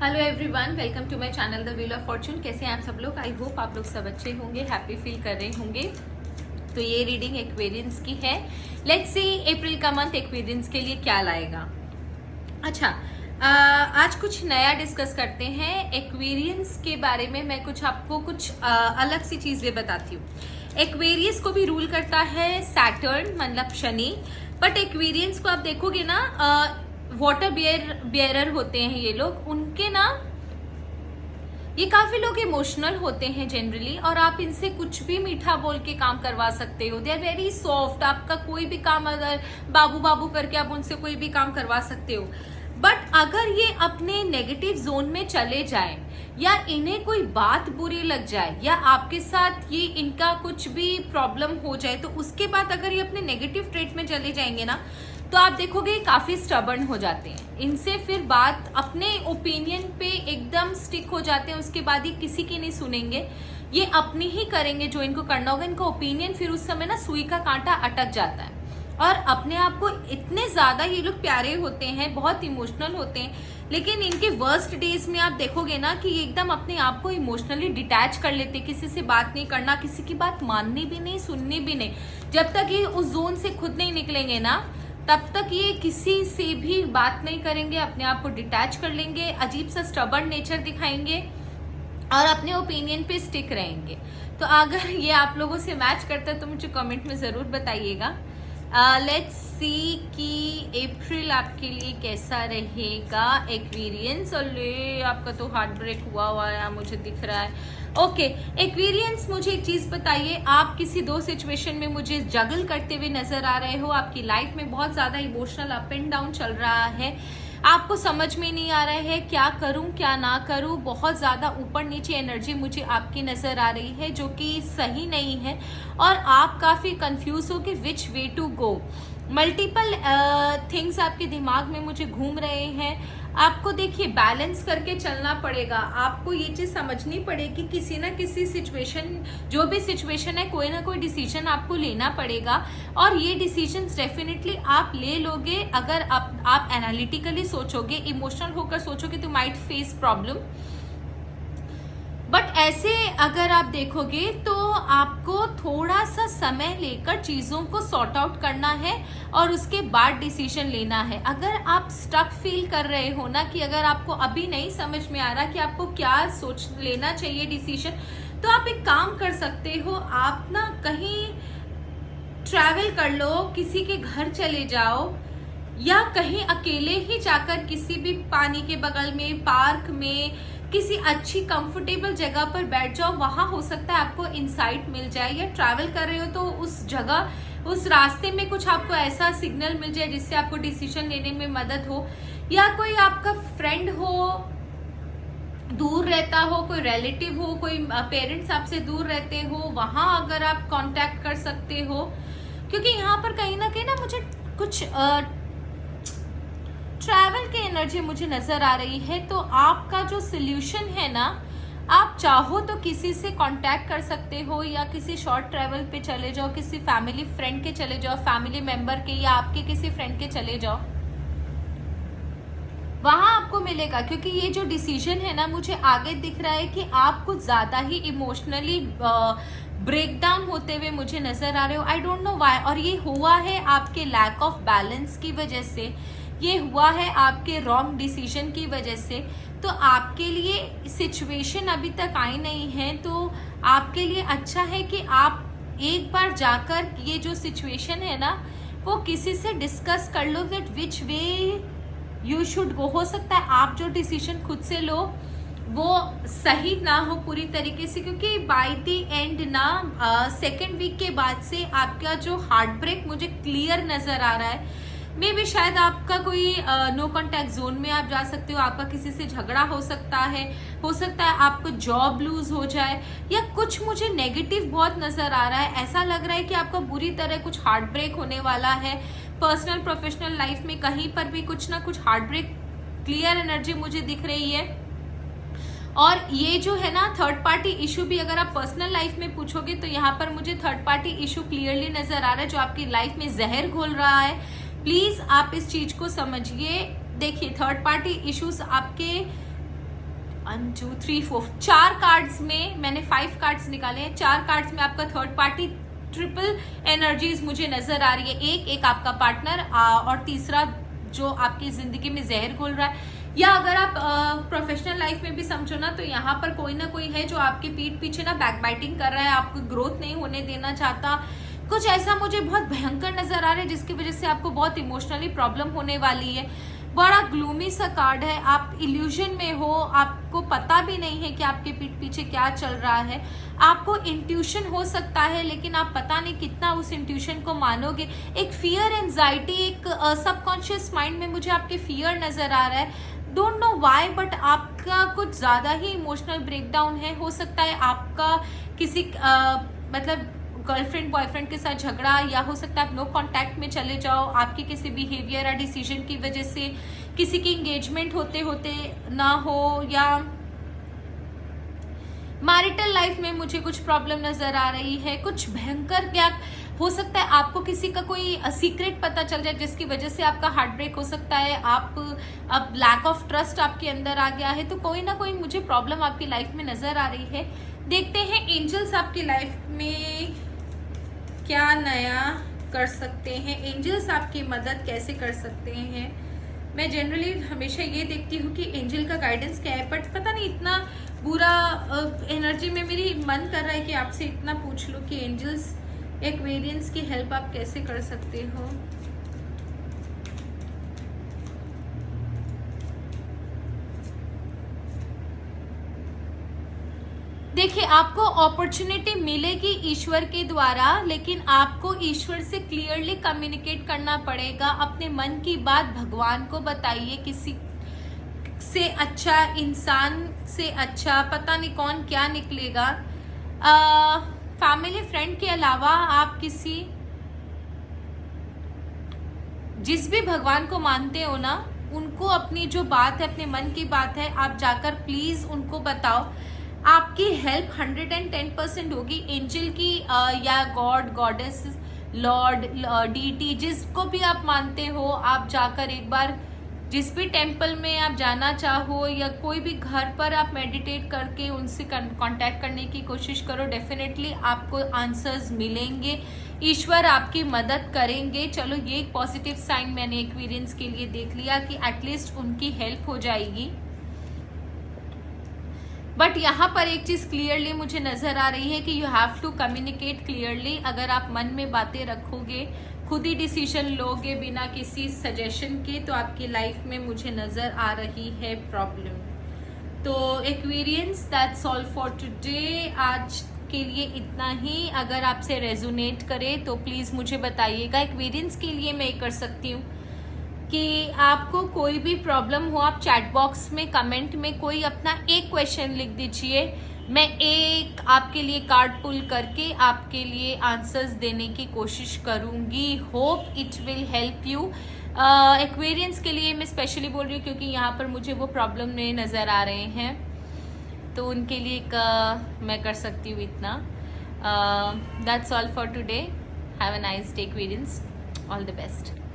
Hello everyone, welcome to my channel the wheel of fortune. कैसे हैं आप सब लोग? आई होप आप लोग सब अच्छे होंगे, हैप्पी फील कर रहे होंगे। तो ये रीडिंग एक्वेरियंस की है। लेट्स सी अप्रैल का मंथ एक्वेरियंस के लिए क्या लाएगा। अच्छा, आज कुछ नया डिस्कस करते हैं एक्वेरियंस के बारे में। मैं आपको कुछ अलग सी चीजें बताती हूँ। एक्वेरियंस को भी रूल करता है सैटर्न, मतलब शनि। बट एक्वेरियंस को आप देखोगे ना, वाटर बियरर होते हैं ये लोग, उनके ना ये काफी लोग इमोशनल होते हैं जनरली, और आप इनसे कुछ भी मीठा बोल के काम करवा सकते हो। They are very soft. आपका कोई भी काम अगर बाबू बाबू करके आप उनसे कोई भी काम करवा सकते हो। बट अगर ये अपने नेगेटिव जोन में चले जाए, या इन्हें कोई बात बुरी लग जाए, या आपके साथ ये इनका कुछ भी प्रॉब्लम हो जाए, तो उसके बाद अगर ये अपने नेगेटिव ट्रेट में चले जाएंगे ना, तो आप देखोगे काफी स्टबर्न हो जाते हैं। इनसे फिर बात अपने ओपिनियन पे एकदम स्टिक हो जाते हैं। उसके बाद ये किसी की नहीं सुनेंगे, ये अपनी ही करेंगे जो इनको करना होगा। इनका ओपिनियन फिर उस समय ना सुई का कांटा अटक जाता है, और अपने आप को इतने ज्यादा ये लोग प्यारे होते हैं, बहुत इमोशनल होते हैं। लेकिन इनके वर्स्ट डेज में आप देखोगे ना कि ये एकदम अपने आप को इमोशनली डिटैच कर लेते, किसी से बात नहीं करना, किसी की बात माननी भी नहीं, सुननी भी नहीं। जब तक ये उस जोन से खुद नहीं निकलेंगे ना, तब तक ये किसी से भी बात नहीं करेंगे, अपने आप को डिटैच कर लेंगे, अजीब सा स्टबर्न नेचर दिखाएंगे, और अपने ओपिनियन पे स्टिक रहेंगे। तो अगर ये आप लोगों से मैच करता है तो मुझे कमेंट में ज़रूर बताइएगा। लेट्स सी कि अप्रैल आपके लिए कैसा रहेगा एक्वेरियंस। और ले, आपका तो हार्ट ब्रेक हुआ है मुझे दिख रहा है। ओके एक्वेरियंस, मुझे एक चीज बताइए, आप किसी दो सिचुएशन में मुझे जगल करते हुए नजर आ रहे हो। आपकी लाइफ में बहुत ज्यादा इमोशनल अप एंड डाउन चल रहा है, आपको समझ में नहीं आ रहा है क्या करूं क्या ना करूं। बहुत ज्यादा ऊपर नीचे एनर्जी मुझे आपकी नजर आ रही है, जो कि सही नहीं है, और आप काफी कंफ्यूज हो कि which way to go. Multiple things आपके दिमाग में मुझे घूम रहे हैं। आपको देखिए बैलेंस करके चलना पड़ेगा। आपको ये चीज समझनी पड़ेगी, किसी ना किसी सिचुएशन, जो भी सिचुएशन है, कोई ना कोई डिसीजन आपको लेना पड़ेगा। और ये डिसीजन डेफिनेटली आप ले लोगे अगर आप एनालिटिकली सोचोगे, इमोशनल होकर सोचोगे तो माइट फेस प्रॉब्लम। बट ऐसे अगर आप देखोगे तो आपको थोड़ा सा समय लेकर चीजों को सॉर्ट आउट करना है, और उसके बाद डिसीजन लेना है। अगर आप स्टक फील कर रहे हो ना, कि अगर आपको अभी नहीं समझ में आ रहा कि आपको क्या सोच लेना चाहिए डिसीजन, तो आप एक काम कर सकते हो। आप ना कहीं ट्रैवल कर लो, किसी के घर चले जाओ, या कहीं अकेले ही जाकर किसी भी पानी के बगल में, पार्क में, किसी अच्छी कंफर्टेबल जगह पर बैठ जाओ। वहां हो सकता है आपको इंसाइट मिल जाए। या ट्रैवल कर रहे हो तो उस जगह, उस रास्ते में कुछ आपको ऐसा सिग्नल मिल जाए जिससे आपको डिसीजन लेने में मदद हो। या कोई आपका फ्रेंड हो, दूर रहता हो, कोई रिलेटिव हो, कोई पेरेंट्स आपसे दूर रहते हो, वहां अगर आप कांटेक्ट कर सकते हो। क्योंकि यहाँ पर कहीं ना कहीं ना मुझे कुछ ट्रैवल की एनर्जी मुझे नजर आ रही है। तो आपका जो सोल्यूशन है ना, आप चाहो तो किसी से कांटेक्ट कर सकते हो, या किसी शॉर्ट ट्रैवल पे चले जाओ, किसी फैमिली फ्रेंड के चले जाओ, फैमिली मेंबर के या आपके किसी फ्रेंड के चले जाओ, वहां आपको मिलेगा। क्योंकि ये जो डिसीजन है ना, मुझे आगे दिख रहा है कि आप कुछ ज्यादा ही इमोशनली ब्रेकडाउन होते हुए मुझे नजर आ रहे हो। आई डोंट नो व्हाई, और ये हुआ है आपके लैक ऑफ बैलेंस की वजह से, ये हुआ है आपके रॉन्ग डिसीजन की वजह से। तो आपके लिए सिचुएशन अभी तक आई नहीं है, तो आपके लिए अच्छा है कि आप एक बार जाकर ये जो सिचुएशन है ना, वो किसी से डिस्कस कर लो that which way you should go. हो सकता है आप जो डिसीजन खुद से लो वो सही ना हो पूरी तरीके से, क्योंकि बाय द एंड ना सेकेंड वीक के बाद से आपका जो हार्ट ब्रेक मुझे क्लियर नजर आ रहा है। मे भी शायद आपका कोई नो कॉन्टैक्ट जोन में आप जा सकते हो, आपका किसी से झगड़ा हो सकता है आपको जॉब लूज हो जाए, या कुछ मुझे नेगेटिव बहुत नजर आ रहा है। ऐसा लग रहा है कि आपका बुरी तरह कुछ हार्ट ब्रेक होने वाला है। पर्सनल प्रोफेशनल लाइफ में कहीं पर भी कुछ ना कुछ हार्ट ब्रेक क्लियर एनर्जी मुझे दिख रही है। और ये जो है ना थर्ड पार्टी इशू भी, अगर आप पर्सनल लाइफ में पूछोगे तो यहाँ पर मुझे थर्ड पार्टी इशू क्लियरली नजर आ रहा है, जो आपकी लाइफ में जहर घोल रहा है। प्लीज आप इस चीज को समझिए। देखिए थर्ड पार्टी इश्यूज आपके 1 2 3 4 4 कार्ड्स में मैंने 5 कार्ड्स निकाले हैं। 4 कार्ड्स में आपका थर्ड पार्टी ट्रिपल एनर्जीज मुझे नजर आ रही है। एक आपका पार्टनर और तीसरा जो आपकी जिंदगी में जहर घोल रहा है, या अगर आप प्रोफेशनल लाइफ में भी समझो ना, तो यहाँ पर कोई ना कोई है जो आपके पीठ पीछे ना बैकबाइटिंग कर रहा है, आपको ग्रोथ नहीं होने देना चाहता। कुछ ऐसा मुझे बहुत भयंकर नजर आ रहा है जिसकी वजह से आपको बहुत इमोशनली प्रॉब्लम होने वाली है। बड़ा ग्लूमी सा कार्ड है, आप इल्यूजन में हो, आपको पता भी नहीं है कि आपके पीठ पीछे क्या चल रहा है। आपको इंट्यूशन हो सकता है, लेकिन आप पता नहीं कितना उस इंट्यूशन को मानोगे। एक फियर एंजाइटी, एक सबकॉन्शियस माइंड में मुझे आपके फियर नजर आ रहा है। डोंट नो वाई, बट आपका कुछ ज्यादा ही इमोशनल ब्रेकडाउन है। हो सकता है आपका किसी मतलब गर्लफ्रेंड बॉयफ्रेंड के साथ झगड़ा, या हो सकता है आप नो कांटेक्ट में चले जाओ, आपके किसी बिहेवियर या डिसीजन की वजह से किसी की एंगेजमेंट होते होते ना हो, या मैरिटल लाइफ में मुझे कुछ प्रॉब्लम नजर आ रही है। कुछ भयंकर, क्या हो सकता है आपको किसी का कोई सीक्रेट पता चल जाए जिसकी वजह से आपका हार्ट ब्रेक हो सकता है। अब लैक ऑफ ट्रस्ट आपके अंदर आ गया है, तो कोई ना कोई मुझे प्रॉब्लम आपकी लाइफ में नजर आ रही है। देखते हैं एंजल्स आपकी लाइफ में क्या नया कर सकते हैं, एंजल्स आपकी मदद कैसे कर सकते हैं। मैं जनरली हमेशा ये देखती हूँ कि एंजल का गाइडेंस क्या है, बट पता नहीं इतना बुरा एनर्जी में मेरी मन कर रहा है कि आपसे इतना पूछ लूँ कि एंजल्स एक्वेरियंस की हेल्प आप कैसे कर सकते हो। देखिए, आपको अपॉर्चुनिटी मिलेगी ईश्वर के द्वारा, लेकिन आपको ईश्वर से क्लियरली कम्युनिकेट करना पड़ेगा। अपने मन की बात भगवान को बताइए। किसी से अच्छा, इंसान से अच्छा, पता नहीं कौन क्या निकलेगा। फैमिली फ्रेंड के अलावा आप किसी, जिस भी भगवान को मानते हो ना, उनको अपनी जो बात है, अपने मन की बात है, आप जाकर प्लीज उनको बताओ। आपकी हेल्प 110% होगी। एंजल की या गॉड, गॉडेस, लॉर्ड, डीटी, जिसको भी आप मानते हो, आप जाकर एक बार जिस भी टेम्पल में आप जाना चाहो, या कोई भी घर पर आप मेडिटेट करके उनसे कांटेक्ट करने की कोशिश करो। डेफिनेटली आपको आंसर्स मिलेंगे, ईश्वर आपकी मदद करेंगे। चलो, ये एक पॉजिटिव साइन मैंने एक्सपीरियंस के लिए देख लिया कि एटलीस्ट उनकी हेल्प हो जाएगी। बट यहाँ पर एक चीज क्लियरली मुझे नजर आ रही है कि you have to communicate clearly. अगर आप मन में बातें रखोगे, खुद ही डिसीजन लोगे बिना किसी सजेशन के, तो आपकी लाइफ में मुझे नजर आ रही है प्रॉब्लम। तो Aquarians, that's all for today. आज के लिए इतना ही। अगर आपसे रेजोनेट करे तो प्लीज मुझे बताइएगा। एक्वेरियंस के लिए मैं कर सकती हूँ कि आपको कोई भी प्रॉब्लम हो, आप चैट बॉक्स में कमेंट में कोई अपना एक क्वेश्चन लिख दीजिए। मैं एक आपके लिए कार्ड पुल करके आपके लिए आंसर्स देने की कोशिश करूंगी। Hope it will help you. Aquarians के लिए मैं स्पेशली बोल रही हूँ क्योंकि यहाँ पर मुझे वो प्रॉब्लम नहीं नज़र आ रहे हैं, तो उनके लिए मैं कर सकती हूँ इतना। That's all for today. Have a nice day Aquarians. All the best.